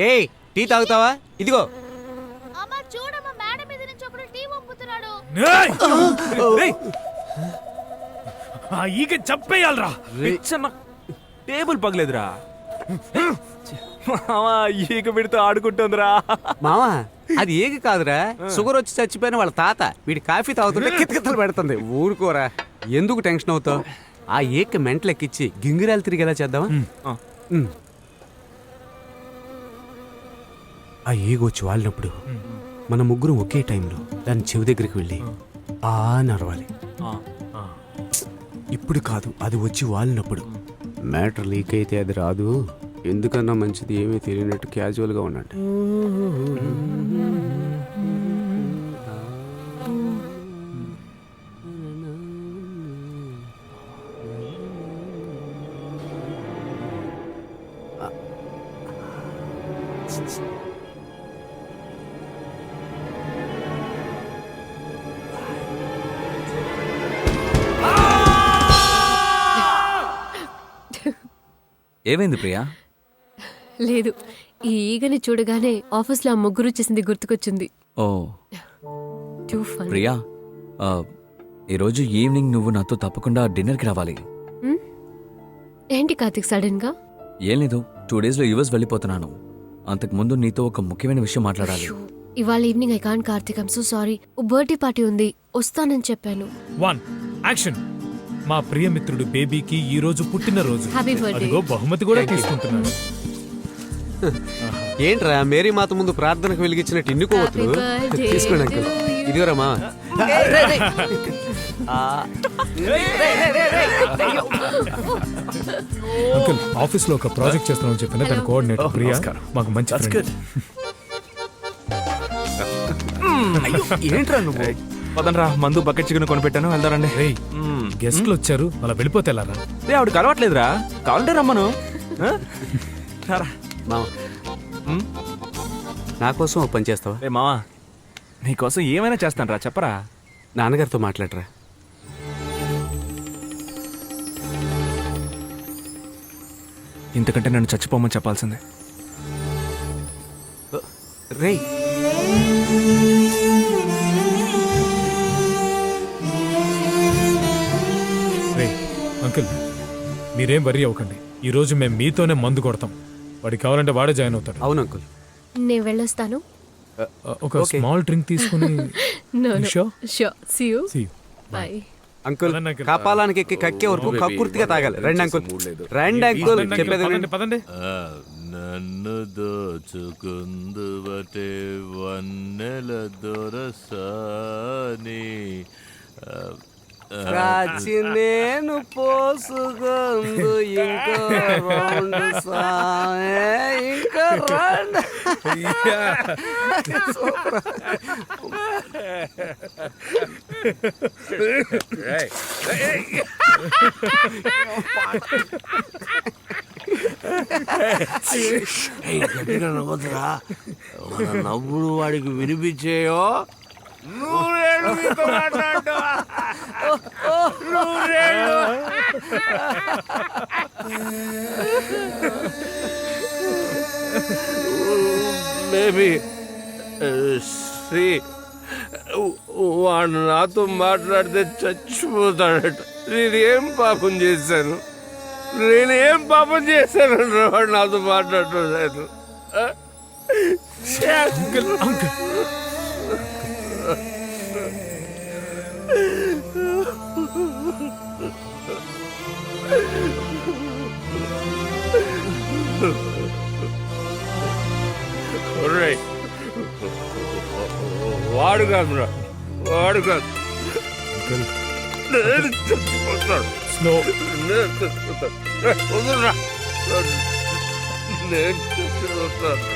ఏయ్ టీ తాగుతావా? ఇదిగో. అమ్మ చూడమ్మ, మేడ మీద నుంచి ఒకడు టీ పంపుతున్నాడు. ఈగ చంపేయాలరా. టేబుల్ పగలేదురా మావా, ఈగ పెడితే ఆడుకుంటుందిరా. మావా అది ఏగి కాదురా, షుగర్ వచ్చి చచ్చిపోయిన వాళ్ళ తాత వీడి కాఫీ తాగుతుంటే కితకితలు పెడుతుంది. ఊరుకోరా, ఎందుకు టెన్షన్ అవుతావు? ఆ ఏక మెంటలెక్కిచ్చి గింగిరాలు తిరిగేలా చేద్దామా? ఆ ఏగొచ్చి వాలినప్పుడు మన ముగ్గురం ఒకే టైంలో దాని చెవి దగ్గరికి వెళ్ళి ఆ నరవాలి. ఇప్పుడు కాదు, అది వచ్చి వాలినప్పుడు. మ్యాటర్ లీక్ అయితే అది రాదు. ఎందుకన్నా మంచిది ఏమీ తెలియనట్టు క్యాజువల్గా ఉన్నట్టు. ఏమైంది ప్రియా? లేదు, ఈ ఈగని చూడగానే ఆఫీస్లో ఆ ముగ్గురు చేసింది గుర్తుకొచ్చింది. ఓ Too funny. ప్రియా, ఈరోజు ఈవినింగ్ నువ్వు నాతో తప్పకుండా డిన్నర్కి రావాలి. ఏంటి కార్తిక్ సడన్ గా? ఏం లేదు, 2 days యుఎస్ వెళ్ళిపోతున్నాను. అంతకుముందు నీతో ఒక ముఖ్యమైన విషయం మాట్లాడాలి. ఇవాళ evening I can't Karthik, I'm so sorry. ఓ బర్త్డే పార్టీ ఉంది, వస్తానని చెప్పాను. 1 యాక్షన్. మా ప్రియమిత్రుడు బేబీకి ఈ రోజు పుట్టినరోజు. Happy birthday. అదిగో బహుమతి కూడా తీసుకుంటున్నాను. ఏంట్రా మేరీ మాత ముందు ప్రార్థనకు వెలిగించినట్టు ఇన్నుకోవద్దు. Happy birthday తీసుకోండి అంకుల్. to you. ఇదిగోరమ్మా. అంకుల్, ఆఫీస్ లో ఒక ప్రాజెక్ట్ చేస్తున్నామని చెప్పిన దాని కోఆర్డినేటర్ ప్రియా మాకు మంచి ఫ్రెండ్. ఏంట్రా నువ్వు? పదండ్రా, మందు బకెట్ చికెన్ కొనిపెట్టాను, వెళ్దారండి. రేయ్, గెస్ట్లు వచ్చారు, అలా వెళ్ళిపోతే వెళ్ళారా? రే ఆవిడ కలవట్లేదురా, కావాలంటే రమ్మను. రారా. మామ నా కోసం ఓ పని చేస్తావా? రే మావా, నీకోసం ఏమైనా చేస్తాను రా, చెప్పరా. నాన్నగారితో మాట్లాడరా. ఇంతకంటే నన్ను చచ్చిపోమని చెప్పాల్సిందే. రేయ్, రేయ్ అంకుల్, మీరేం వరీ అవ్వకండి. ఈ రోజు మేము మీతోనే మందు కొడతాం. వాడికి కావాలంటే వాడే జాయిన్ అవుతాడు. అవును అంకుల్. నేను వెళ్ళొస్తాను. ఒక స్మాల్ డ్రింక్ తీసుకుని. No, no. Sure? Sure. See you. See you. Bye. Uncle పదండి అంకుల్. కాపాలానికి ఎక్కి కక్కే వరకు కక్కుర్తిగా తాగాలి. రండి అంకుల్, రండి అంకుల్. చెప్పేది పదండి, వినండి. పదండి. నన్ను దోచుకుందువటే వన్నెల దొరసాని రాచి నేను పోసుగందు ఇంకో రౌండ్ సామే, ఇంకో రౌండ్. గట్టిగా నవ్వదురా, మన నవ్వులు వాడికి వినిపించేయో. బేబీ శ్రీ, వాడు నాతో మాట్లాడితే చచ్చిపోతాడట. నేనేం పాపం చేశాను వాడు నాతో మాట్లాడలేదు. Uncle, uncle. వాడు కాదురా, వాడు కాదు. అంకుల్, నేను చచ్చిపోతాను. స్లో. నేను చచ్చిపోతాను. వదలరా. నేను చచ్చిపోతాను.